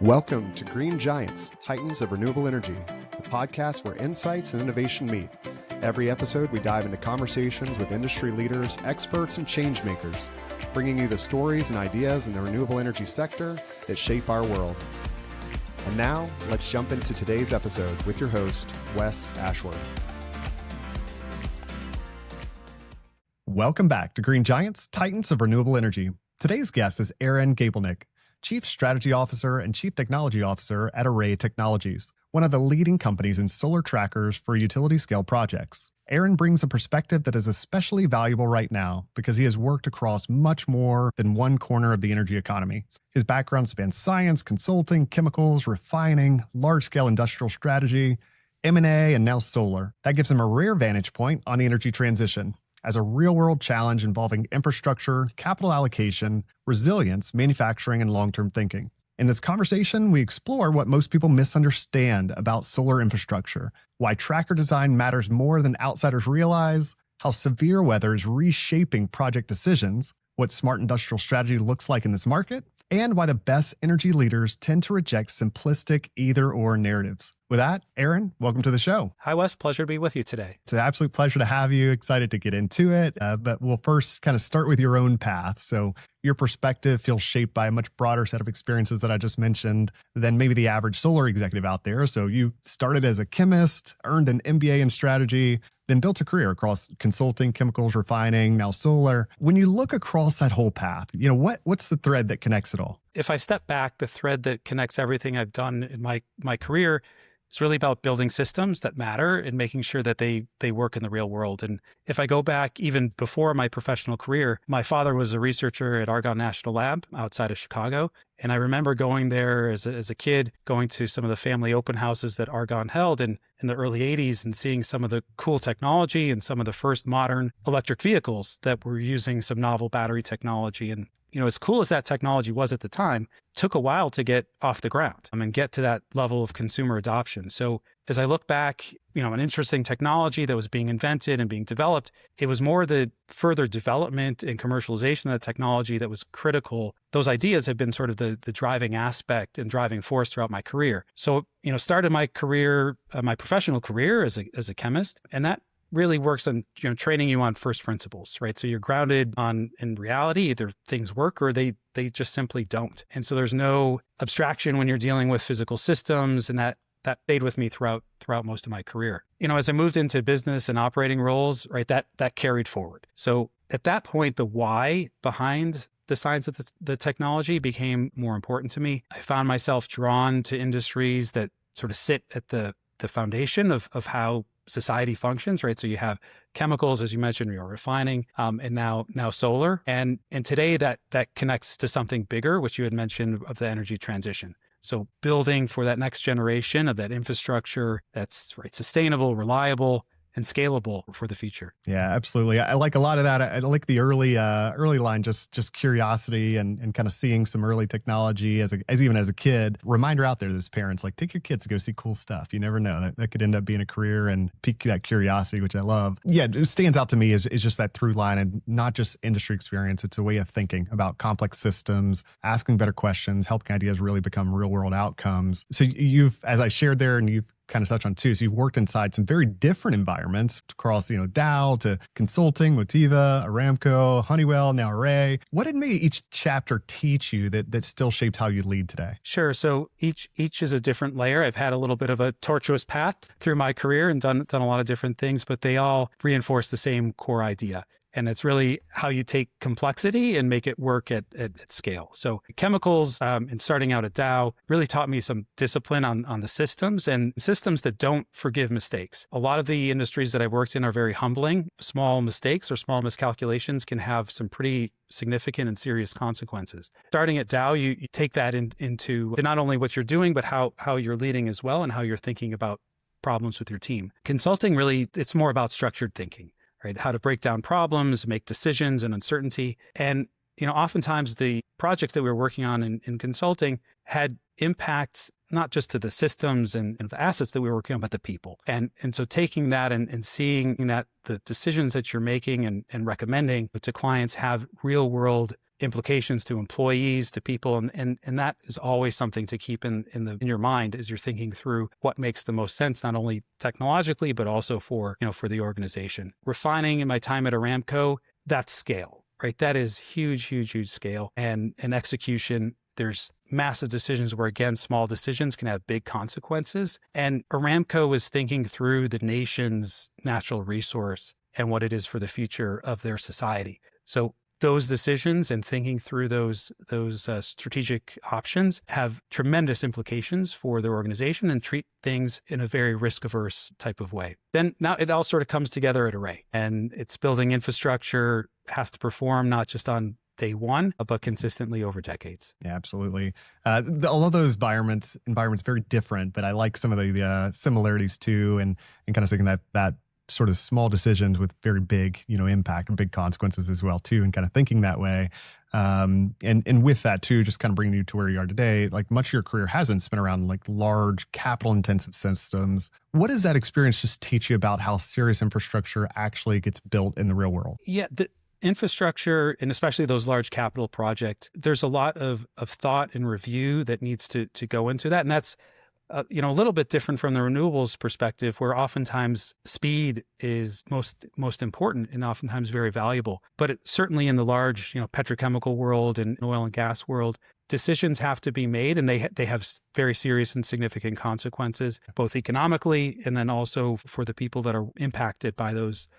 Welcome to Green Giants, Titans of Renewable Energy, the podcast where insights and innovation meet. Every episode, we dive into conversations with industry leaders, experts, and change makers, bringing you the stories and ideas in the renewable energy sector that shape our world. And now, let's jump into today's episode with your host, Wes Ashworth. Welcome back to Green Giants, Titans of Renewable Energy. Today's guest is Gabelnick, Chief Strategy Officer and Chief Technology Officer at Array Technologies, one of the leading companies in solar trackers for utility-scale projects. Aaron brings a perspective that is especially valuable right now because he has worked across much more than one corner of the energy economy. His background spans science, consulting, chemicals, refining, large-scale industrial strategy, M&A, and now solar. That gives him a rare vantage point on the energy transition as a real-world challenge involving infrastructure, capital allocation, resilience, manufacturing, and long-term thinking. In this conversation, we explore what most people misunderstand about solar infrastructure, why tracker design matters more than outsiders realize, how severe weather is reshaping project decisions, what smart industrial strategy looks like in this market, and why the best energy leaders tend to reject simplistic either-or narratives. With that, Aaron, welcome to the show. Hi, Wes. Pleasure to be with you today. It's an absolute pleasure to have you. Excited to get into it. But we'll first kind of start with your own path. So your perspective feels shaped by a much broader set of experiences that I just mentioned than maybe the average solar executive out there. So you started as a chemist, earned an MBA in strategy, then built a career across consulting, chemicals, refining, now solar. When you look across that whole path, what's the thread that connects it all? If I step back, the thread that connects everything I've done in my career is really about building systems that matter and making sure that they work in the real world. And if I go back even before my professional career, my father was a researcher at Argonne National Lab outside of Chicago. And I remember going there as a kid, going to some of the family open houses that Argonne held in the early 80s and seeing some of the cool technology and some of the first modern electric vehicles that were using some novel battery technology. And as cool as that technology was at the time, it took a while to get off the ground and get to that level of consumer adoption. So as I look back, an interesting technology that was being invented and being developed, it was more the further development and commercialization of the technology that was critical. Those ideas have been sort of the driving aspect and driving force throughout my career. So, started my career, my professional career as a chemist, and that really works on training you on first principles, right? So you're grounded in reality. Either things work or they just simply don't. And so there's no abstraction when you're dealing with physical systems, and that stayed with me throughout most of my career. As I moved into business and operating roles, right, that carried forward. So at that point, the why behind the science of the technology became more important to me. I found myself drawn to industries that sort of sit at the foundation of how society functions, right? So you have chemicals, as you mentioned, you're refining, and now solar. And today that connects to something bigger, which you had mentioned, of the energy transition. So building for that next generation of that infrastructure that's sustainable, reliable, and scalable for the future. Yeah, absolutely. I like a lot of that. I like the early line, just curiosity and kind of seeing some early technology as even as a kid. Reminder out there, those parents, take your kids to go see cool stuff. You never know. That could end up being a career and pique that curiosity, which I love. Yeah, it stands out to me is just that through line, and not just industry experience. It's a way of thinking about complex systems, asking better questions, helping ideas really become real world outcomes. So you've, as I shared there, and you've kind of touch on too. So you've worked inside some very different environments across, Dow to consulting, Motiva, Aramco, Honeywell, now Array. What did maybe each chapter teach you that still shaped how you lead today? Sure. So each is a different layer. I've had a little bit of a tortuous path through my career and done a lot of different things, but they all reinforce the same core idea. And it's really how you take complexity and make it work at scale. So chemicals, and starting out at Dow, really taught me some discipline on the systems and systems that don't forgive mistakes. A lot of the industries that I've worked in are very humbling. Small mistakes or small miscalculations can have some pretty significant and serious consequences. Starting at Dow, you take that into not only what you're doing, but how you're leading as well, and how you're thinking about problems with your team. Consulting, really, it's more about structured thinking. Right? How to break down problems, make decisions and uncertainty. And, oftentimes the projects that we were working on in consulting had impacts not just to the systems and the assets that we were working on, but the people. And so taking that and seeing that the decisions that you're making and recommending to clients have real world implications to employees, to people. And that is always something to keep in your mind as you're thinking through what makes the most sense, not only technologically, but also for the organization. Refining in my time at Aramco, that's scale, right? That is huge, huge, huge scale. And execution, there's massive decisions where, again, small decisions can have big consequences. And Aramco was thinking through the nation's natural resource and what it is for the future of their society. So those decisions and thinking through those strategic options have tremendous implications for their organization and treat things in a very risk-averse type of way. Then now it all sort of comes together at Array, and it's building infrastructure, has to perform not just on day one, but consistently over decades. Yeah, absolutely. All of those environments very different, but I like some of the similarities too, and kind of thinking that sort of small decisions with very big, impact and big consequences as well too, and kind of thinking that way. And with that too, just kind of bringing you to where you are today, like much of your career hasn't spent around like large capital intensive systems. What does that experience just teach you about how serious infrastructure actually gets built in the real world? Yeah, the infrastructure, and especially those large capital projects, there's a lot of thought and review that needs to go into that. And that's a little bit different from the renewables perspective, where oftentimes speed is most important and oftentimes very valuable. But certainly in the large, petrochemical world and oil and gas world, decisions have to be made, and they have very serious and significant consequences, both economically and then also for the people that are impacted by those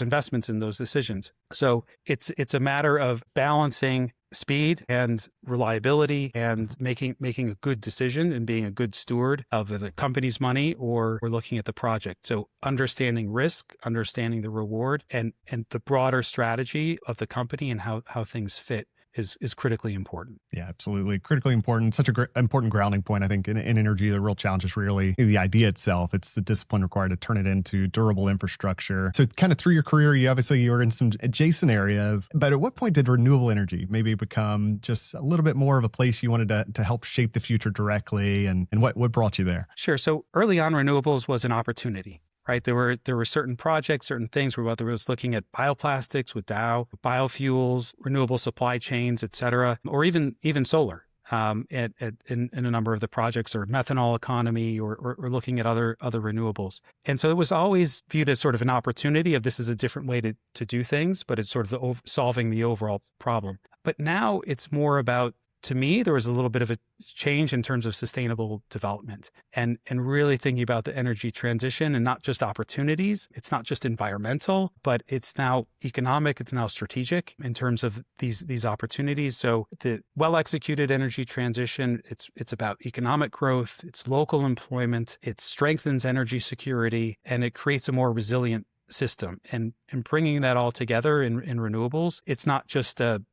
investments and those decisions. So it's a matter of balancing speed and reliability and making a good decision and being a good steward of the company's money, or we're looking at the project. So understanding risk, understanding the reward, and the broader strategy of the company and how things fit is critically important. Yeah, absolutely. Critically important. Such a important grounding point. I think in energy, the real challenge is really the idea itself. It's the discipline required to turn it into durable infrastructure. So kind of through your career, you were in some adjacent areas, but at what point did renewable energy maybe become just a little bit more of a place you wanted to help shape the future directly? And what brought you there? Sure. So early on, renewables was an opportunity. Right. There were certain projects, certain things whether it was looking at bioplastics with Dow, biofuels, renewable supply chains, et cetera, or even solar in a number of the projects, or methanol economy, or looking at other renewables. And so it was always viewed as sort of an opportunity of this is a different way to do things, but it's sort of solving the overall problem. But now it's more about, to me, there was a little bit of a change in terms of sustainable development and really thinking about the energy transition and not just opportunities. It's not just environmental, but it's now economic. It's now strategic in terms of these opportunities. So the well-executed energy transition, it's about economic growth, it's local employment, it strengthens energy security, and it creates a more resilient system. And bringing that all together in renewables, it's not just an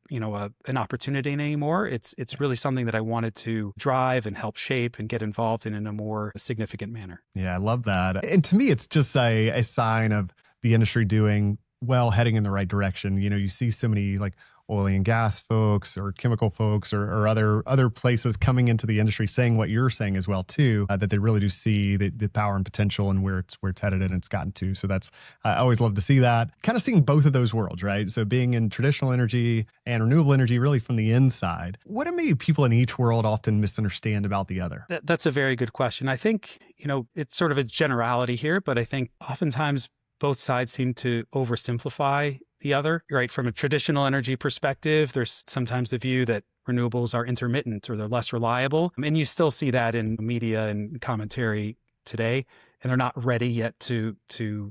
opportunity anymore. It's really something that I wanted to drive and help shape and get involved in a more significant manner. Yeah, I love that. And to me, it's just a sign of the industry doing well, heading in the right direction. You see so many like oil and gas folks or chemical folks or other places coming into the industry saying what you're saying as well too, that they really do see the power and potential and where it's headed and it's gotten to. So that's, I always love to see that. Kind of seeing both of those worlds, right? So being in traditional energy and renewable energy really from the inside. What do maybe people in each world often misunderstand about the other? That's a very good question. I think, it's sort of a generality here, but I think oftentimes both sides seem to oversimplify the other, right? From a traditional energy perspective, there's sometimes the view that renewables are intermittent or they're less reliable. And you still see that in media and commentary today, and they're not ready yet to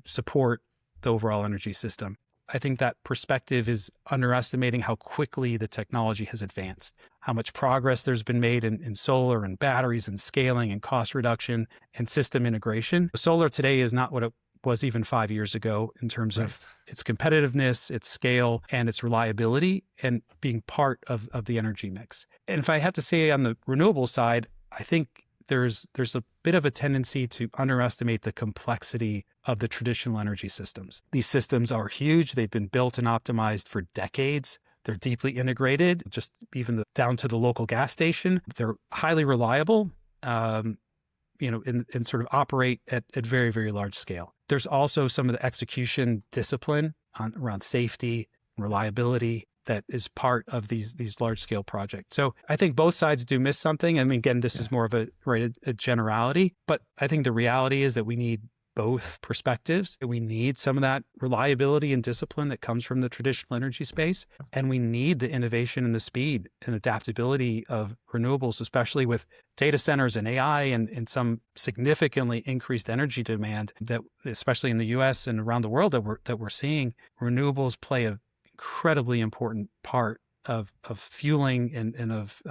support the overall energy system. I think that perspective is underestimating how quickly the technology has advanced, how much progress there's been made in solar and batteries and scaling and cost reduction and system integration. Solar today is not what it was even 5 years ago in terms of its competitiveness, its scale, and its reliability, and being part of the energy mix. And if I had to say on the renewable side, I think there's a bit of a tendency to underestimate the complexity of the traditional energy systems. These systems are huge. They've been built and optimized for decades. They're deeply integrated, just even down to the local gas station. They're highly reliable, and sort of operate at very, very large scale. There's also some of the execution discipline around safety, reliability, that is part of these large scale projects. So I think both sides do miss something. I mean, again, this is more of a generality, but I think the reality is that we need both perspectives. We need some of that reliability and discipline that comes from the traditional energy space. And we need the innovation and the speed and adaptability of renewables, especially with data centers and AI and some significantly increased energy demand that, especially in the US and around the world, that we're seeing. Renewables play an incredibly important part of fueling and of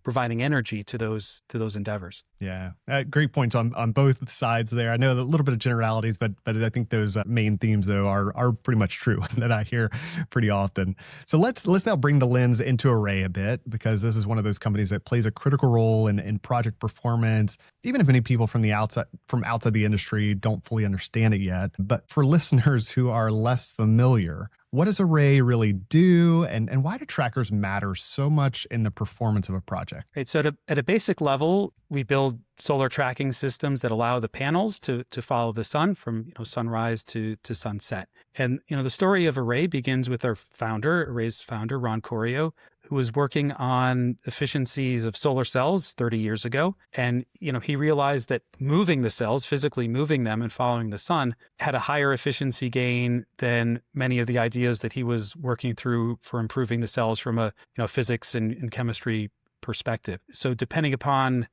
providing energy to those endeavors. Yeah, great points on both sides there. I know a little bit of generalities, but I think those main themes though are pretty much true that I hear pretty often. So let's now bring the lens into Array a bit, because this is one of those companies that plays a critical role in project performance, even if many people from outside the industry don't fully understand it yet. But for listeners who are less familiar, what does Array really do, and why do trackers matter so much in the performance of a project? Right. So at a basic level, we build solar tracking systems that allow the panels to follow the sun from sunrise to sunset. And the story of Array begins with Array's founder, Ron Corio, who was working on efficiencies of solar cells 30 years ago. And, he realized that moving the cells, physically moving them and following the sun, had a higher efficiency gain than many of the ideas that he was working through for improving the cells from a physics and chemistry perspective. So depending upon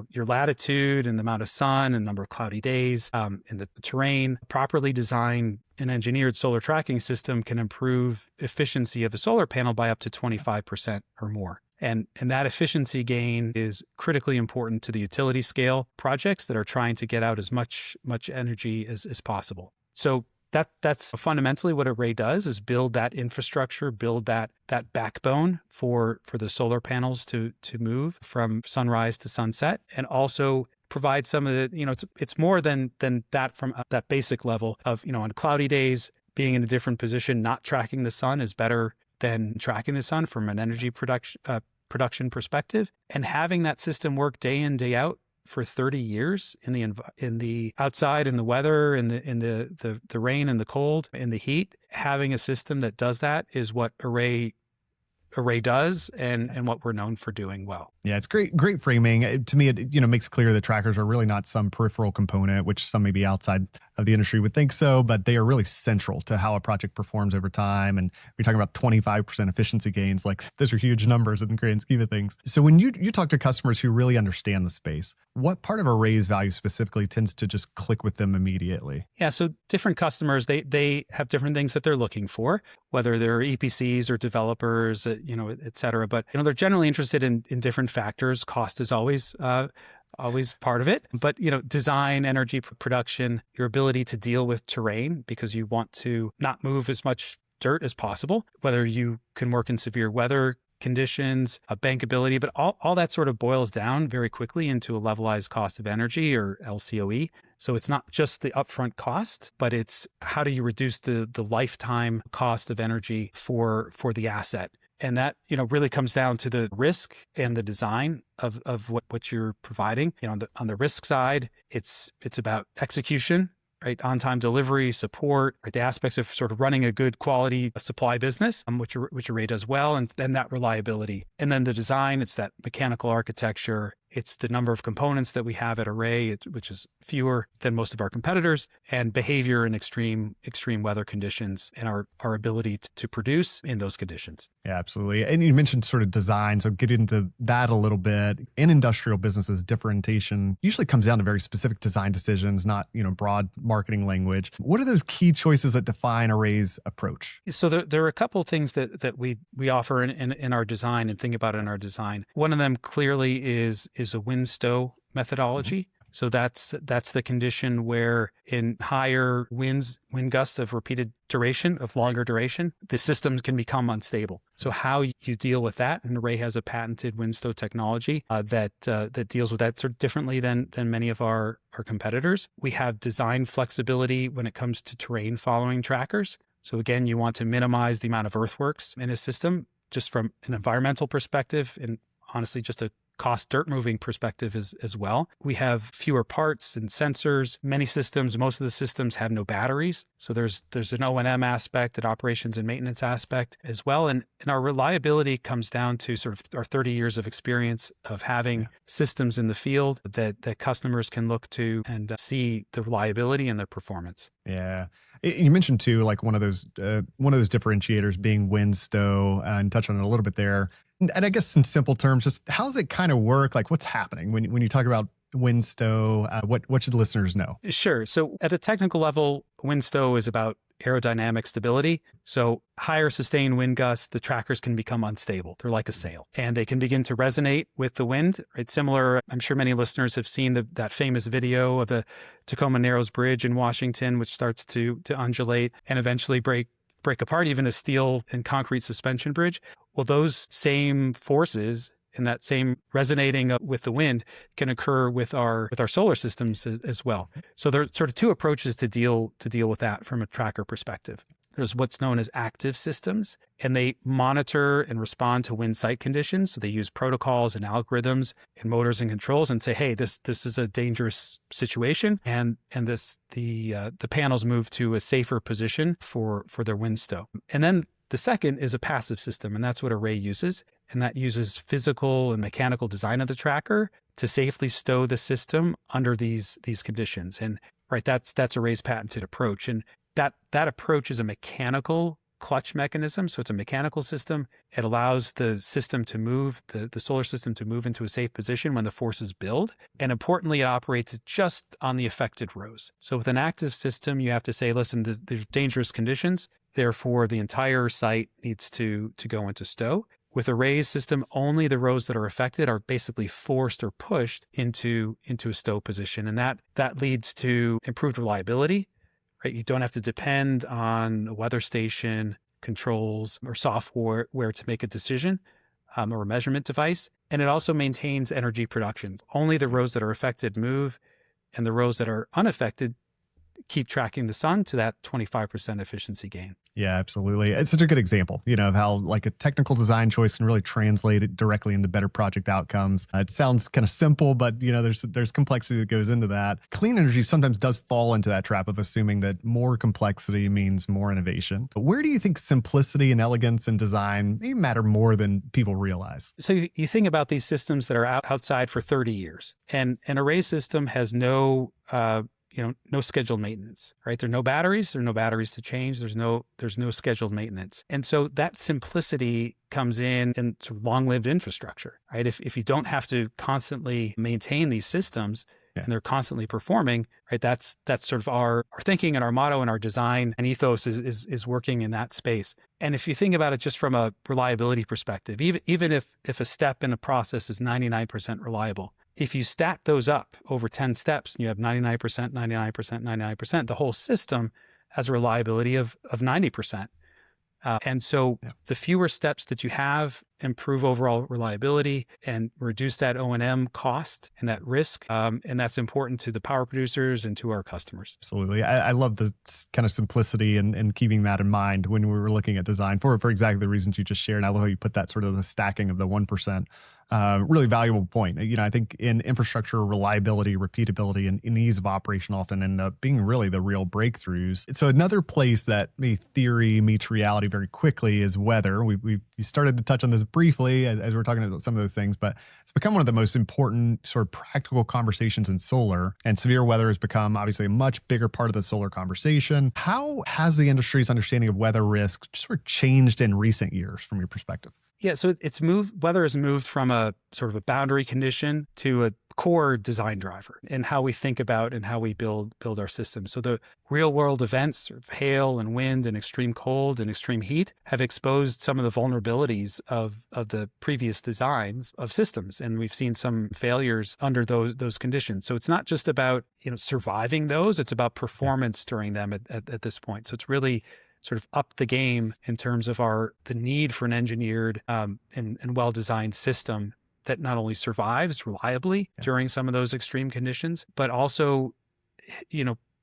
your latitude and the amount of sun and number of cloudy days and the terrain, properly designed and engineered solar tracking system can improve efficiency of a solar panel by up to 25% or more. And that efficiency gain is critically important to the utility scale projects that are trying to get out as much energy as possible. So that's fundamentally what Array does, is build that infrastructure, build that backbone for the solar panels to move from sunrise to sunset, and also provide some of the, it's more than that from that basic level of, on cloudy days, being in a different position, not tracking the sun is better than tracking the sun from an energy production perspective. And having that system work day in, day out for 30 years in the outside, in the weather, in the rain and the cold, in the heat, having a system that does that is what Array does and what we're known for doing well. Yeah, it's great framing. To me, it makes clear that trackers are really not some peripheral component, which some maybe outside of the industry would think so, but they are really central to how a project performs over time. And we're talking about 25% efficiency gains. Like, those are huge numbers in the grand scheme of things. So when you talk to customers who really understand the space, what part of Array's value specifically tends to just click with them immediately? Yeah, so different customers, they have different things that they're looking for, whether they're EPCs or developers, et cetera. But they're generally interested in different factors. Cost is always part of it. But, design, energy production, your ability to deal with terrain, because you want to not move as much dirt as possible, whether you can work in severe weather conditions, bankability, but all that sort of boils down very quickly into a levelized cost of energy, or LCOE. So it's not just the upfront cost, but it's how do you reduce the lifetime cost of energy for the asset. And that, really comes down to the risk and the design of what you're providing. On the risk side, it's about execution, right? On-time delivery, support, right? The aspects of sort of running a good quality supply business, which Array does well, and then that reliability. And then the design, it's that mechanical architecture. It's the number of components that we have at Array, which is fewer than most of our competitors, and behavior in extreme weather conditions, and our ability to produce in those conditions. Yeah, absolutely. And you mentioned sort of design, so get into that a little bit. In industrial businesses, differentiation usually comes down to very specific design decisions, not broad marketing language. What are those key choices that define Array's approach? So there are a couple of things that we offer in our design and think about in our design. One of them clearly is a wind stow methodology. Mm-hmm. So that's the condition where in higher wind gusts of repeated duration, of longer duration, the system can become unstable. So how you deal with that, and Array has a patented wind stow technology that deals with that sort of differently than many of our competitors. We have design flexibility when it comes to terrain following trackers. So again, you want to minimize the amount of earthworks in a system, just from an environmental perspective and honestly just a cost dirt moving perspective as well. We have fewer parts and sensors. Many systems, most of the systems have no batteries. So there's an O&M aspect, an operations and maintenance aspect as well. And our reliability comes down to sort of our 30 years of experience of having systems in the field that customers can look to and see the reliability and the performance. Yeah. You mentioned too, like one of those differentiators being wind stow, and touch on it a little bit there. And I guess in simple terms, just how does it kind of work? Like what's happening when you talk about wind stow? What should listeners know? Sure. So at a technical level, wind stow is about aerodynamic stability. So higher sustained wind gusts, the trackers can become unstable. They're like a sail and they can begin to resonate with the wind. Right? Similar, I'm sure many listeners have seen that famous video of the Tacoma Narrows Bridge in Washington, which starts to undulate and eventually break apart, even a steel and concrete suspension bridge. Well, those same forces and that same resonating with the wind can occur with our solar systems as well. So there are sort of two approaches to deal with that from a tracker perspective. There's what's known as active systems, and they monitor and respond to wind site conditions. So they use protocols and algorithms and motors and controls and say, hey, this is a dangerous situation, and the panels move to a safer position for their wind stow. And then the second is a passive system, and that's what Array uses. And that uses physical and mechanical design of the tracker to safely stow the system under these conditions. And right, that's Array's patented approach. And that approach is a mechanical clutch mechanism. So it's a mechanical system. It allows the system to move, the solar system to move into a safe position when the forces build. And importantly, it operates just on the affected rows. So with an active system, you have to say, listen, there's dangerous conditions. Therefore, the entire site needs to go into stow. With Array's system, only the rows that are affected are basically forced or pushed into a stow position. And that leads to improved reliability, right? You don't have to depend on a weather station, controls, or software to make a decision or a measurement device. And it also maintains energy production. Only the rows that are affected move, and the rows that are unaffected keep tracking the sun to that 25% efficiency gain. Yeah, absolutely. It's such a good example, of how like a technical design choice can really translate it directly into better project outcomes. It sounds kind of simple, but there's complexity that goes into that. Clean energy sometimes does fall into that trap of assuming that more complexity means more innovation. But where do you think simplicity and elegance in design may matter more than people realize? So you think about these systems that are outside for 30 years, and an Array system has no scheduled maintenance, right? There are no batteries to change. There's no scheduled maintenance. And so that simplicity comes in sort of long-lived infrastructure, right? If you don't have to constantly maintain these systems and they're constantly performing, right? That's sort of our thinking and our motto and our design and ethos is working in that space. And if you think about it just from a reliability perspective, even if a step in a process is 99% reliable, if you stack those up over 10 steps, and you have 99%, 99%, 99%, the whole system has a reliability of 90%. And so the fewer steps that you have improve overall reliability and reduce that O&M cost and that risk. And that's important to the power producers and to our customers. Absolutely. I love the kind of simplicity and keeping that in mind when we were looking at design for exactly the reasons you just shared. And I love how you put that sort of the stacking of the 1%. Really valuable point. I think in infrastructure, reliability, repeatability, and ease of operation often end up being really the real breakthroughs. So another place that theory meets reality very quickly is weather. We started to touch on this briefly as we're talking about some of those things, but it's become one of the most important sort of practical conversations in solar. And severe weather has become obviously a much bigger part of the solar conversation. How has the industry's understanding of weather risk sort of changed in recent years from your perspective? Yeah, so weather has moved from a sort of a boundary condition to a core design driver in how we think about and how we build our systems. So the real world events of hail and wind and extreme cold and extreme heat have exposed some of the vulnerabilities of the previous designs of systems. And we've seen some failures under those conditions. So it's not just about, surviving those, it's about performance during them at this point. So it's really sort of up the game in terms of the need for an engineered and well-designed system that not only survives reliably during some of those extreme conditions, but also,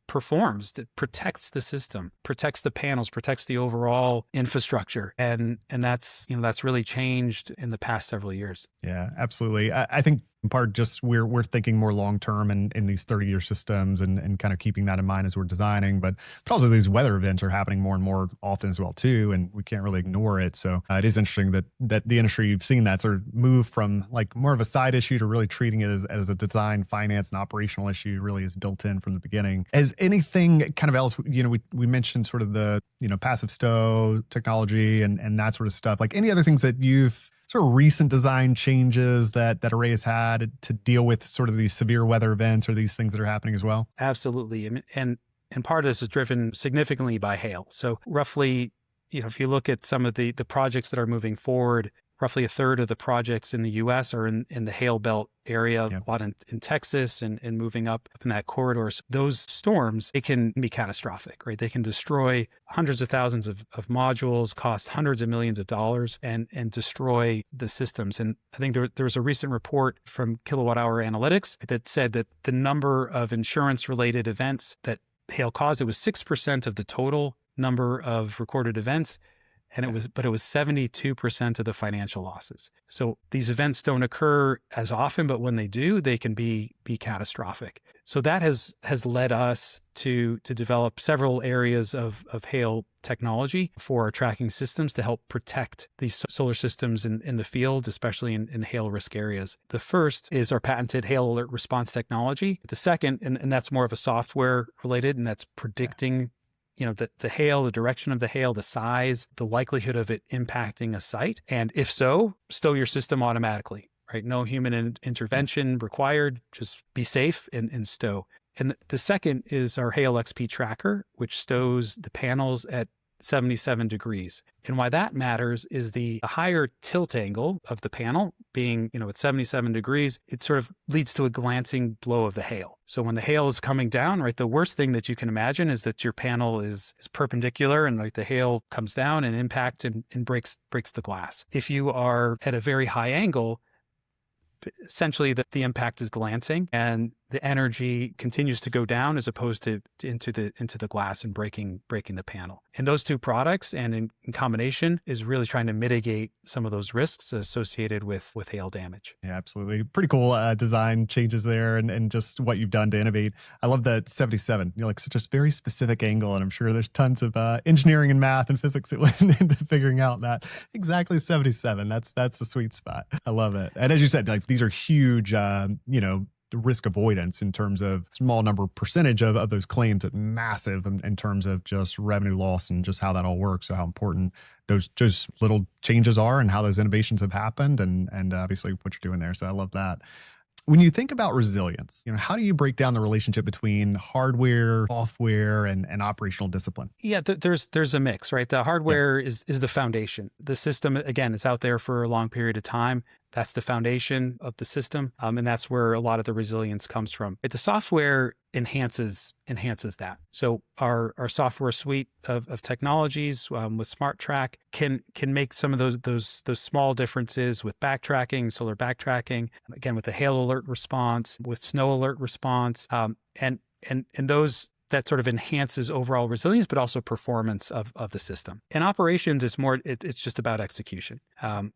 performs, that protects the system, protects the panels, protects the overall infrastructure. And that's, that's really changed in the past several years. Yeah, absolutely. I think in part just we're thinking more long-term in these 30-year systems and kind of keeping that in mind as we're designing, but also these weather events are happening more and more often as well too, and we can't really ignore it. So it is interesting that the industry, you've seen that sort of move from like more of a side issue to really treating it as a design, finance, and operational issue really is built in from the beginning. As anything kind of else, we mentioned sort of the, passive stow technology and that sort of stuff. Like any other things that you've sort of recent design changes that Array has had to deal with sort of these severe weather events or these things that are happening as well? Absolutely. And part of this is driven significantly by hail. So roughly, if you look at some of the projects that are moving forward, roughly a third of the projects in the U.S. are in the hail belt area, a lot in Texas and moving up in that corridor. So those storms, it can be catastrophic, right? They can destroy hundreds of thousands of modules, cost hundreds of millions of dollars, and destroy the systems. And I think there was a recent report from Kilowatt Hour Analytics that said that the number of insurance-related events that hail caused, it was 6% of the total number of recorded events. And it was 72% of the financial losses. So these events don't occur as often, but when they do, they can be catastrophic. So that has led us to develop several areas of hail technology for our tracking systems to help protect these solar systems in the field, especially in hail risk areas. The first is our patented hail alert response technology. The second, and that's more of a software related, and that's predicting the hail, the direction of the hail, the size, the likelihood of it impacting a site. And if so, stow your system automatically, right? No human intervention required. Just be safe and stow. And the second is our Hail XP tracker, which stows the panels at 77 degrees. And why that matters is the higher tilt angle of the panel being, at 77 degrees, it sort of leads to a glancing blow of the hail. So when the hail is coming down, right, the worst thing that you can imagine is that your panel is perpendicular and like the hail comes down and impacts and breaks the glass. If you are at a very high angle, essentially the impact is glancing and the energy continues to go down as opposed to into the glass and breaking the panel. And those two products and in combination is really trying to mitigate some of those risks associated with hail damage. Yeah, absolutely. Pretty cool design changes there and just what you've done to innovate. I love that 77, like such a very specific angle. And I'm sure there's tons of engineering and math and physics that went into figuring out that exactly 77. That's the sweet spot. I love it. And as you said, like these are huge, risk avoidance in terms of small number percentage of those claims, but massive in terms of just revenue loss and just how that all works. So how important those just little changes are and how those innovations have happened and obviously what you're doing there. So I love that. When you think about resilience, how do you break down the relationship between hardware, software, and operational discipline? Yeah, there's a mix, right? The hardware is the foundation. The system, again, is out there for a long period of time. That's the foundation of the system, and that's where a lot of the resilience comes from. The software enhances that. So our software suite of technologies with SmartTrack can make some of those small differences with backtracking, solar backtracking, again with the hail alert response, with snow alert response, and those that sort of enhances overall resilience, but also performance of the system. In operations, it's just about execution. At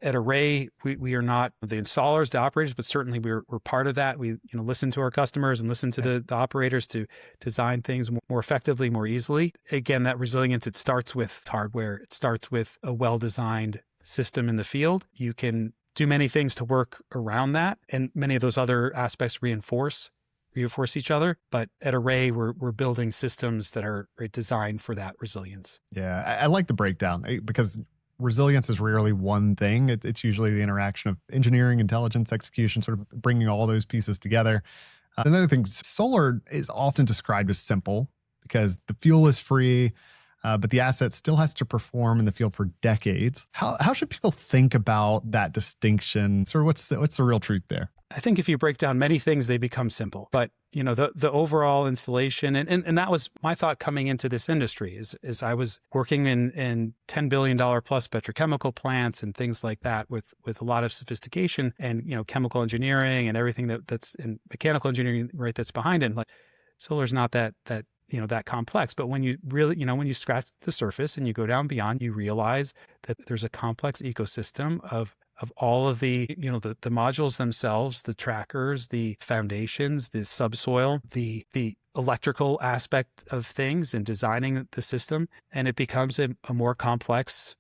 Array, we are not the installers, the operators, but certainly we're part of that. We listen to our customers and listen to the operators to design things more effectively, more easily. Again, that resilience, it starts with hardware. It starts with a well-designed system in the field. You can do many things to work around that, and many of those other aspects reinforce each other. But at Array, we're building systems that are designed for that resilience. Yeah, I like the breakdown because resilience is rarely one thing. It's usually the interaction of engineering, intelligence, execution, sort of bringing all those pieces together. Another thing, solar is often described as simple because the fuel is free, but the asset still has to perform in the field for decades. How should people think about that distinction? Sort of what's the real truth there? I think if you break down many things, they become simple. But the overall installation, and that was my thought coming into this industry, is I was working in $10 billion plus petrochemical plants and things like that with a lot of sophistication and chemical engineering and everything that's in mechanical engineering, right, that's behind it. Like solar's not that complex. But when you really, when you scratch the surface and you go down beyond, you realize that there's a complex ecosystem of all of the modules themselves, the trackers, the foundations, the subsoil, the electrical aspect of things and designing the system. And it becomes a more complex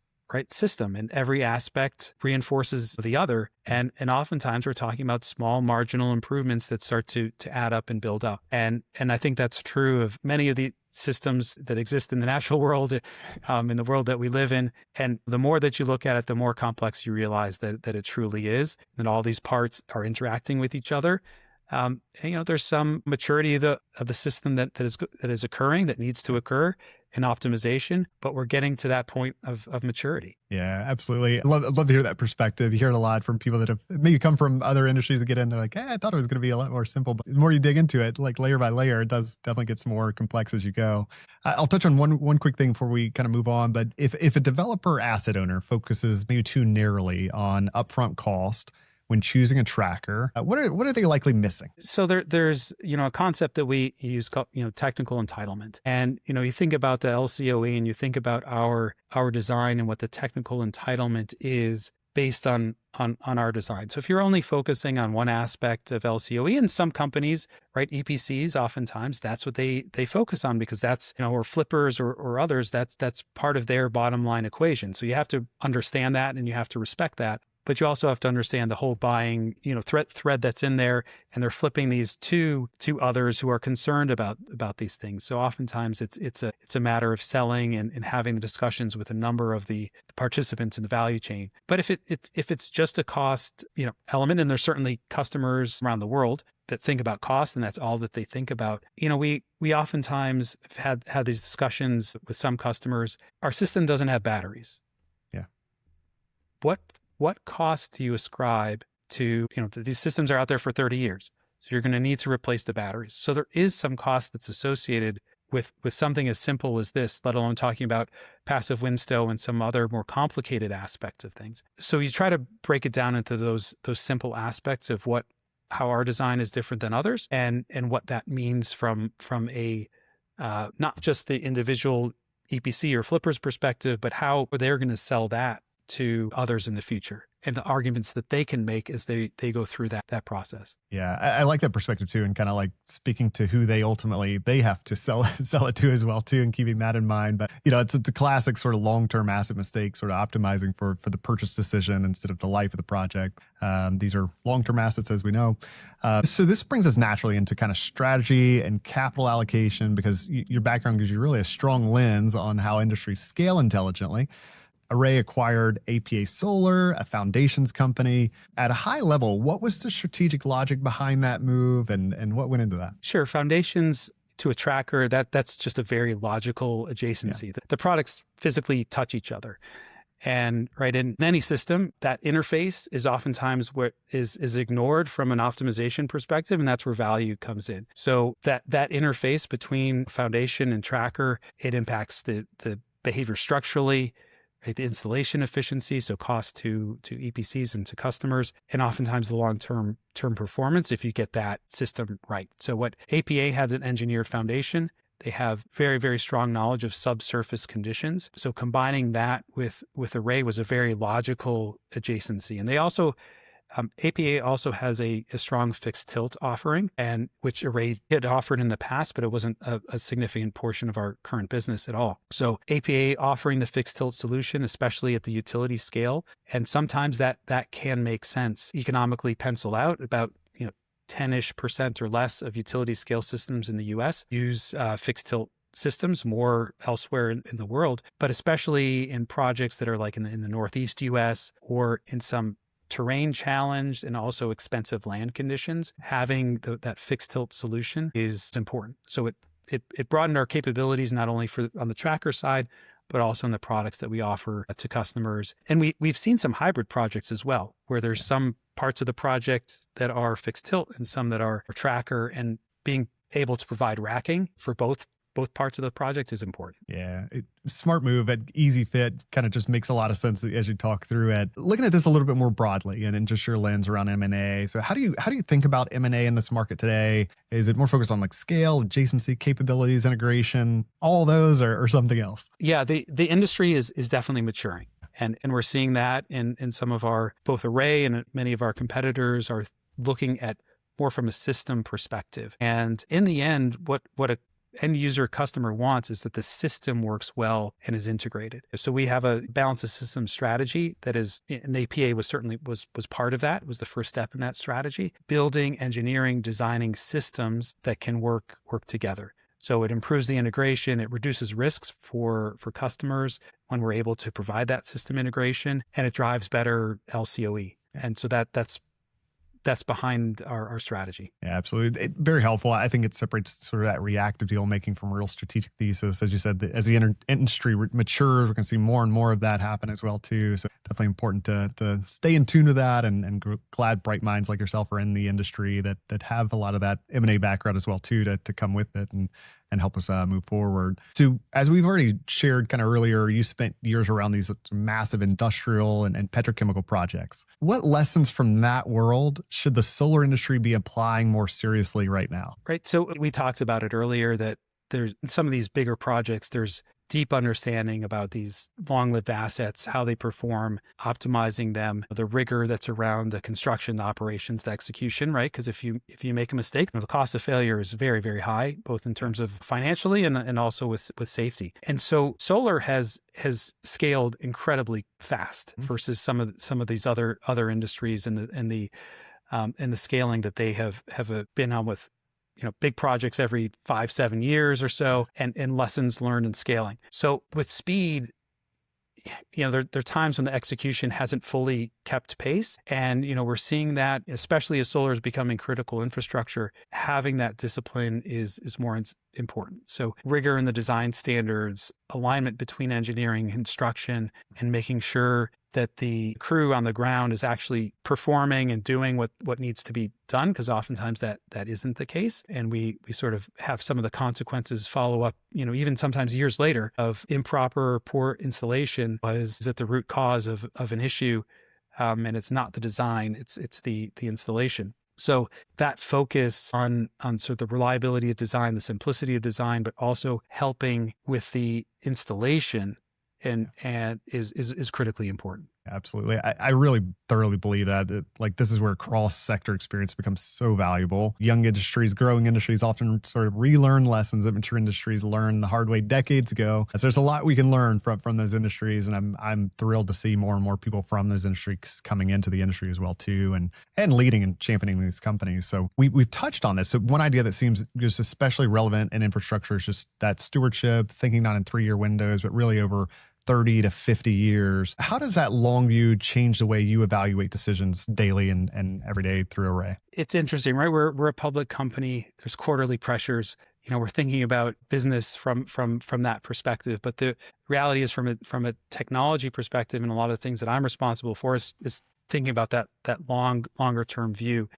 system, and every aspect reinforces the other. And oftentimes we're talking about small marginal improvements that start to add up and build up. And I think that's true of many of the systems that exist in the natural world, in the world that we live in. And the more that you look at it, the more complex you realize that it truly is, that all these parts are interacting with each other. And, there's some maturity of the system that is occurring, that needs to occur in optimization, but we're getting to that point of maturity. Yeah, absolutely. I'd love to hear that perspective. You hear it a lot from people that have maybe come from other industries that get in. They're like, I thought it was going to be a lot more simple. But the more you dig into it, like layer by layer, it does definitely gets more complex as you go. I'll touch on one quick thing before we kind of move on. But if a developer asset owner focuses maybe too narrowly on upfront cost when choosing a tracker, what are they likely missing? So there's a concept that we use called technical entitlement, and you think about the LCOE and you think about our design and what the technical entitlement is based on our design. So if you're only focusing on one aspect of LCOE, and some companies, EPCs, oftentimes that's what they focus on, because that's or flippers or others, that's part of their bottom line equation. So you have to understand that and you have to respect that. But you also have to understand the whole buying, thread that's in there, and they're flipping these to others who are concerned about these things. So oftentimes it's a matter of selling and having the discussions with a number of the participants in the value chain. But if it's just a cost, element, and there's certainly customers around the world that think about cost, and that's all that they think about. We oftentimes have had these discussions with some customers. Our system doesn't have batteries. Yeah. What cost do you ascribe to, these systems are out there for 30 years. So you're going to need to replace the batteries. So there is some cost that's associated with something as simple as this, let alone talking about passive wind stow and some other more complicated aspects of things. So you try to break it down into those simple aspects of how our design is different than others, and what that means from a not just the individual EPC or flippers perspective, but how they're going to sell that to others in the future, and the arguments that they can make as they go through that process. Yeah, I like that perspective too, and kind of like speaking to who they have to sell it to as well too, and keeping that in mind. But it's a classic sort of long-term asset mistake, sort of optimizing for the purchase decision instead of the life of the project. These are long-term assets, as we know. So this brings us naturally into kind of strategy and capital allocation, because your background gives you really a strong lens on how industries scale intelligently. Array acquired APA Solar, a foundations company. At a high level, what was the strategic logic behind that move, and what went into that? Sure. Foundations to a tracker, that's just a very logical adjacency. Yeah. The products physically touch each other. And in any system, that interface is oftentimes what is ignored from an optimization perspective, and that's where value comes in. So that interface between foundation and tracker, it impacts the behavior structurally, the installation efficiency, so cost to EPCs and to customers, and oftentimes the long-term performance if you get that system right. So what APA had an engineered foundation. They have very, very strong knowledge of subsurface conditions. So combining that with Array was a very logical adjacency. And they also, APA also has a strong fixed tilt offering, and which Array had offered in the past, but it wasn't a significant portion of our current business at all. So APA offering the fixed tilt solution, especially at the utility scale, and sometimes that can make sense economically penciled out. About 10-ish% or less of utility scale systems in the US use fixed tilt systems, more elsewhere in the world, but especially in projects that are like in the Northeast US or in some terrain challenged and also expensive land conditions, having that fixed tilt solution is important. So it broadened our capabilities, not only on the tracker side, but also in the products that we offer to customers. And we've seen some hybrid projects as well, where there's some parts of the project that are fixed tilt and some that are tracker, and being able to provide racking for both both parts of the project is important. Yeah, smart move, easy fit, kind of just makes a lot of sense as you talk through it. Looking at this a little bit more broadly and in just your lens around M&A. So how do you think about M&A in this market today? Is it more focused on like scale, adjacency, capabilities, integration, all those, or something else? Yeah, the industry is definitely maturing. And we're seeing that in some of our, both Array and many of our competitors are looking at more from a system perspective. And in the end, what a end user customer wants is that the system works well and is integrated. So we have a balance of system strategy that is, and APA was certainly was part of that, was the first step in that strategy, building, engineering, designing systems that can work together. So it improves the integration, it reduces risks for customers when we're able to provide that system integration, and it drives better LCOE. And so that's behind our strategy. Yeah, absolutely. Very helpful. I think it separates sort of that reactive deal making from real strategic thesis. As you said, as the industry matures, we're going to see more and more of that happen as well too. So definitely important to stay in tune with that, and glad bright minds like yourself are in the industry that have a lot of that M&A background as well too to come with it and help us move forward. So as we've already shared kind of earlier, you spent years around these massive industrial and petrochemical projects. What lessons from that world should the solar industry be applying more seriously right now? Right. So we talked about it earlier that there's some of these bigger projects, there's deep understanding about these long-lived assets, how they perform, optimizing them, the rigor that's around the construction, the operations, the execution, right? Because if you make a mistake, the cost of failure is very, very high, both in terms of financially and also with safety. And so solar has scaled incredibly fast versus some of these other industries and the scaling that they have been on with big projects every 5-7 years or so, and lessons learned in scaling. So with speed, there are times when the execution hasn't fully kept pace. And, we're seeing that, especially as solar is becoming critical infrastructure, having that discipline is more important. So rigor in the design standards, alignment between engineering and construction, and making sure that the crew on the ground is actually performing and doing what needs to be done, because oftentimes that isn't the case. And we sort of have some of the consequences follow up, even sometimes years later, of improper, poor installation is at the root cause of an issue. And it's not the design, it's the installation. So that focus on sort of the reliability of design, the simplicity of design, but also helping with the installation and is critically important. Absolutely. I really thoroughly believe that this is where cross-sector experience becomes so valuable. Young industries, growing industries often sort of relearn lessons that mature industries learned the hard way decades ago. So there's a lot we can learn from those industries, and I'm thrilled to see more and more people from those industries coming into the industry as well too, and leading and championing these companies. So we've touched on this. So one idea that seems just especially relevant in infrastructure is just that stewardship, thinking not in 3-year windows, but really over 30 to 50 years. How does that long view change the way you evaluate decisions daily and every day through Array? It's interesting, right? We're a public company. There's quarterly pressures. We're thinking about business from that perspective. But the reality is from a technology perspective, and a lot of the things that I'm responsible for is thinking about that longer term view.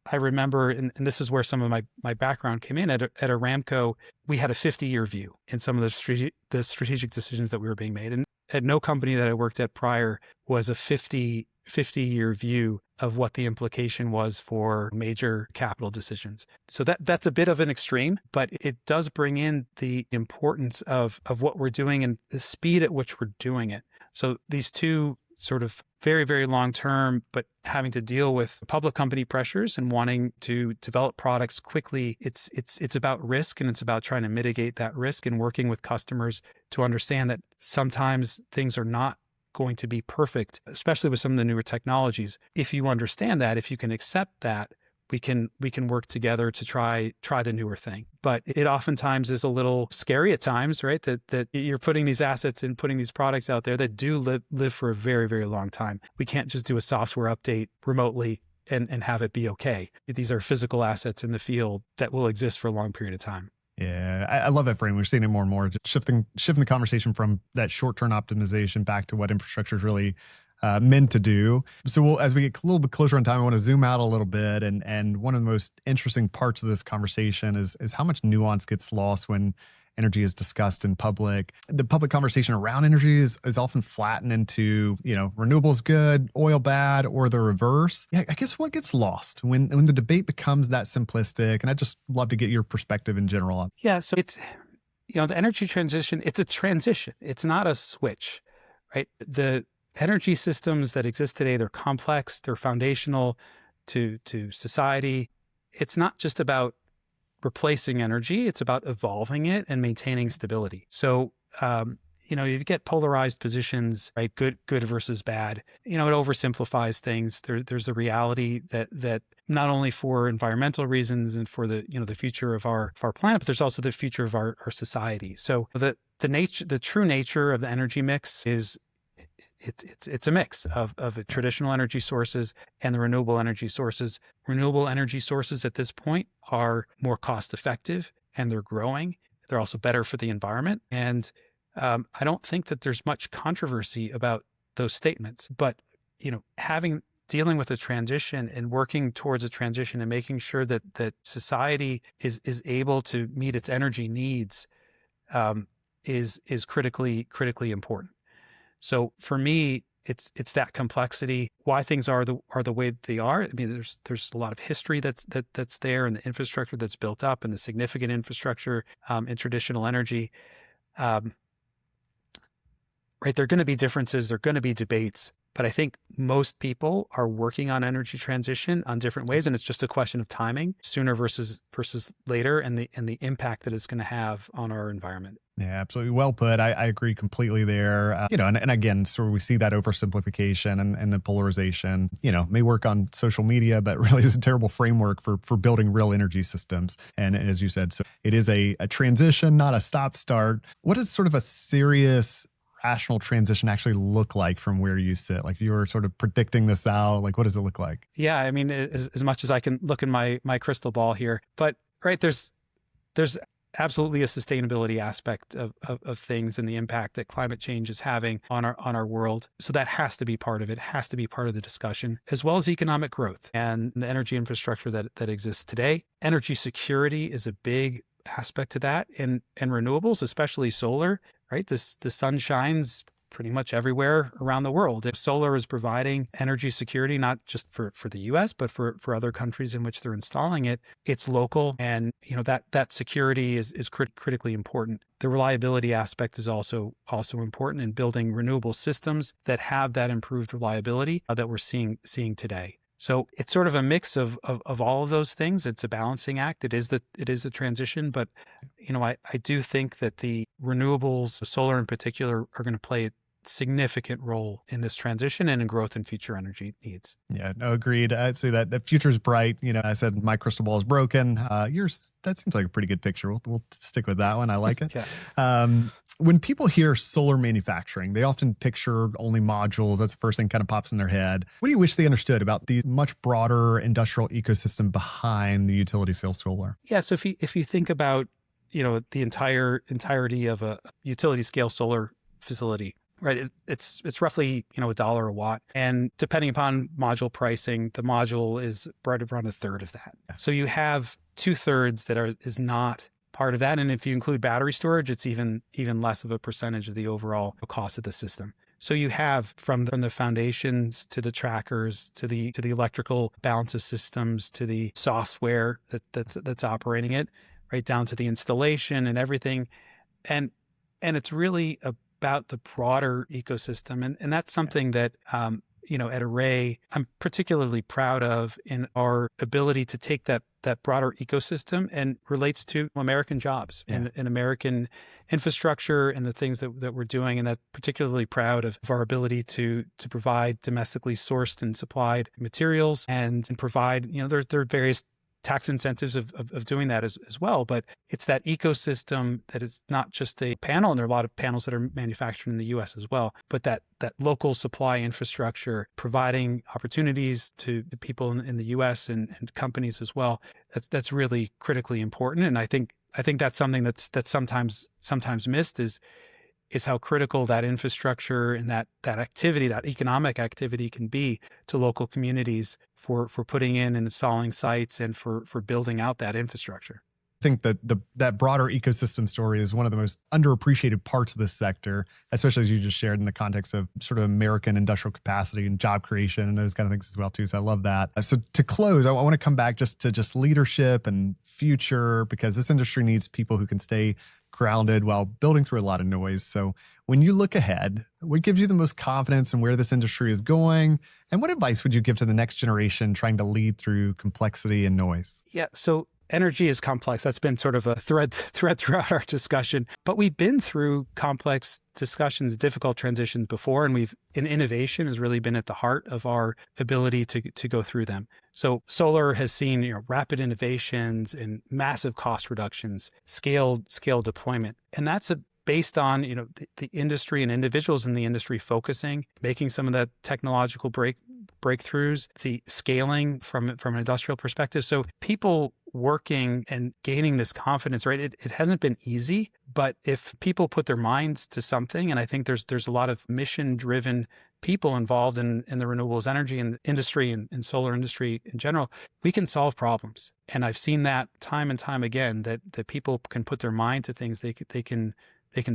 I remember, and this is where some of my background came in, at Aramco, we had a 50-year view in some of the strategic decisions that we were being made. And at no company that I worked at prior was a 50-year view of what the implication was for major capital decisions. So that's a bit of an extreme, but it does bring in the importance of what we're doing and the speed at which we're doing it. So these two sort of very, very long term, but having to deal with public company pressures and wanting to develop products quickly. It's about risk, and it's about trying to mitigate that risk and working with customers to understand that sometimes things are not going to be perfect, especially with some of the newer technologies. If you understand that, if you can accept that, we can work together to try the newer thing. But it oftentimes is a little scary at times, right? That you're putting these assets and putting these products out there that do live for a very, very long time. We can't just do a software update remotely and have it be okay. These are physical assets in the field that will exist for a long period of time. Yeah, I love that frame. We're seeing it more and more, just shifting the conversation from that short-term optimization back to what infrastructure is really meant to do. So as we get a little bit closer on time, I want to zoom out a little bit. And one of the most interesting parts of this conversation is how much nuance gets lost when energy is discussed in public, the public conversation around energy is often flattened into, renewables good, oil bad, or the reverse. Yeah, I guess what gets lost when the debate becomes that simplistic? And I'd just love to get your perspective in general. Yeah, so it's, the energy transition, it's a transition. It's not a switch, right? The energy systems that exist today, they're complex, they're foundational to society. It's not just about replacing energy, it's about evolving it and maintaining stability. So, you get polarized positions, right? Good versus bad. It oversimplifies things. There's a reality that not only for environmental reasons and for the future of our planet, but there's also the future of our society. So the true nature of the energy mix is it's a mix of traditional energy sources and the renewable energy sources. Renewable energy sources at this point are more cost effective and they're growing. They're also better for the environment. And I don't think that there's much controversy about those statements, but dealing with a transition and working towards a transition and making sure that society is able to meet its energy needs is critically important. So for me, it's that complexity, why things are the way that they are. I mean, there's a lot of history that's there, and the infrastructure that's built up, and the significant infrastructure in traditional energy. Right, there are going to be differences, there are going to be debates, but I think most people are working on energy transition on different ways, and it's just a question of timing, sooner versus later, and the impact that it's going to have on our environment. Yeah, absolutely. Well put. I agree completely there. And again, so we see that oversimplification and the polarization, may work on social media, but really is a terrible framework for building real energy systems. And as you said, so it is a transition, not a stop-start. What is sort of a serious rational transition actually look like from where you sit? Like, you were sort of predicting this out. Like, what does it look like? Yeah, I mean, as much as I can look in my crystal ball here, but right, there's absolutely a sustainability aspect of things and the impact that climate change is having on our world. So that has to be part of it. It has to be part of the discussion, as well as economic growth and the energy infrastructure that exists today. Energy security is a big aspect to that, and renewables, especially solar. Right, the sun shines pretty much everywhere around the world. If solar is providing energy security, not just for the U.S., but for other countries in which they're installing it, it's local, and that security is critically important. The reliability aspect is also important in building renewable systems that have that improved reliability that we're seeing today. So it's sort of a mix of all of those things. It's a balancing act. It is a transition, but I do think that the renewables, solar in particular, are going to play a significant role in this transition and in growth in future energy needs. Yeah, no, agreed. I'd say that the future's bright. I said my crystal ball is broken. Yours, that seems like a pretty good picture. We'll stick with that one. I like it. Yeah. When people hear solar manufacturing, they often picture only modules. That's the first thing kind of pops in their head. What do you wish they understood about the much broader industrial ecosystem behind the utility scale solar? Yeah. So if you think about, the entirety of a utility scale solar facility, right? It's roughly, $1 a watt. And depending upon module pricing, the module is right around a third of that. So you have 2/3 is not part of that. And if you include battery storage, it's even less of a percentage of the overall cost of the system. So you have from the foundations to the trackers to the electrical balance of systems to the software that's operating it, right down to the installation and everything. And it's really about the broader ecosystem. And that's something that at Array, I'm particularly proud of in our ability to take that broader ecosystem and relates to American jobs and American infrastructure and the things that we're doing. And that's particularly proud of our ability to provide domestically sourced and supplied materials and provide, there are various tax incentives of doing that as well. But it's that ecosystem that is not just a panel, and there are a lot of panels that are manufactured in the US as well, but that local supply infrastructure providing opportunities to the people in the US and companies as well. That's really critically important. And I think that's something that's sometimes missed is how critical that infrastructure and that activity, that economic activity can be to local communities for putting in and installing sites and for building out that infrastructure. I think that that broader ecosystem story is one of the most underappreciated parts of this sector, especially as you just shared in the context of sort of American industrial capacity and job creation and those kind of things as well too. So I love that. So to close, I want to come back just to leadership and future, because this industry needs people who can stay grounded while building through a lot of noise. So when you look ahead, what gives you the most confidence in where this industry is going? And what advice would you give to the next generation trying to lead through complexity and noise? Yeah. So energy is complex. That's been sort of a thread throughout our discussion. But we've been through complex discussions, difficult transitions before, and innovation has really been at the heart of our ability to go through them. So solar has seen rapid innovations and massive cost reductions, scale deployment, and that's based on the industry and individuals in the industry focusing, making some of that technological breakthroughs, the scaling from an industrial perspective. So people working and gaining this confidence, right? It hasn't been easy, but if people put their minds to something, and I think there's a lot of mission-driven people involved in the renewables energy and industry and solar industry in general, we can solve problems. And I've seen that time and time again, that people can put their mind to things, they can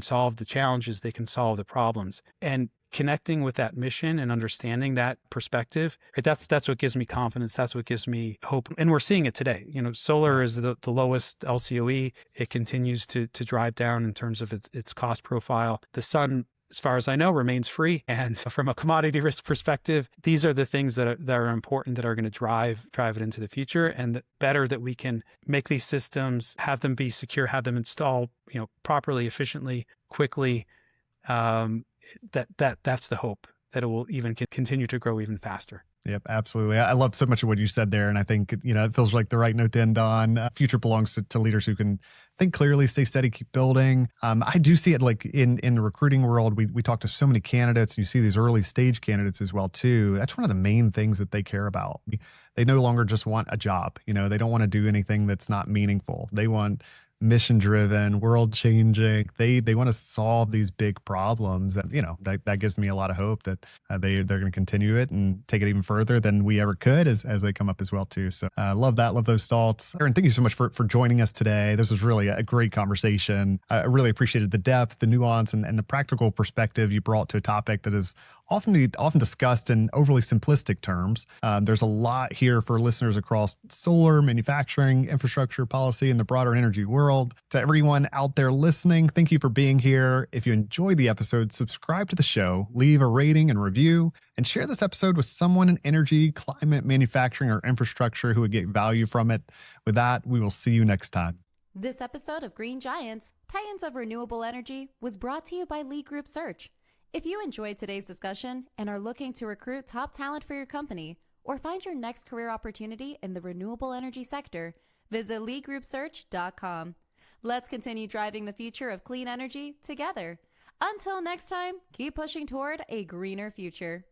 solve the challenges, they can solve the problems. And connecting with that mission and understanding that perspective, right, that's what gives me confidence. That's what gives me hope. And we're seeing it today. Solar is the lowest LCOE. It continues to drive down in terms of its cost profile. The sun, as far as I know, remains free. And from a commodity risk perspective, these are the things that are important, that are going to drive it into the future. And the better that we can make these systems, have them be secure, have them installed, properly, efficiently, quickly. That's the hope, that it will even continue to grow even faster. Yep, absolutely. I love so much of what you said there. And I think, it feels like the right note to end on. Future belongs to leaders who can think clearly, stay steady, keep building. I do see it like in the recruiting world, we talk to so many candidates, and you see these early stage candidates as well too. That's one of the main things that they care about. They no longer just want a job. They don't want to do anything that's not meaningful. They want mission-driven, world-changing. They want to solve these big problems, and that gives me a lot of hope that they're going to continue it and take it even further than we ever could as they come up as well too. So love that, love those thoughts. Aaron, thank you so much for joining us today. This was really a great conversation. I really appreciated the depth, the nuance, and the practical perspective you brought to a topic that is often discussed in overly simplistic terms. There's a lot here for listeners across solar, manufacturing, infrastructure, policy, and the broader energy world. To everyone out there listening, thank you for being here. If you enjoyed the episode, subscribe to the show, leave a rating and review, and share this episode with someone in energy, climate, manufacturing, or infrastructure who would get value from it. With that, we will see you next time. This episode of Green Giants, Titans of Renewable Energy, was brought to you by Lee Group Search. If you enjoyed today's discussion and are looking to recruit top talent for your company or find your next career opportunity in the renewable energy sector, visit leegroupsearch.com. Let's continue driving the future of clean energy together. Until next time, keep pushing toward a greener future.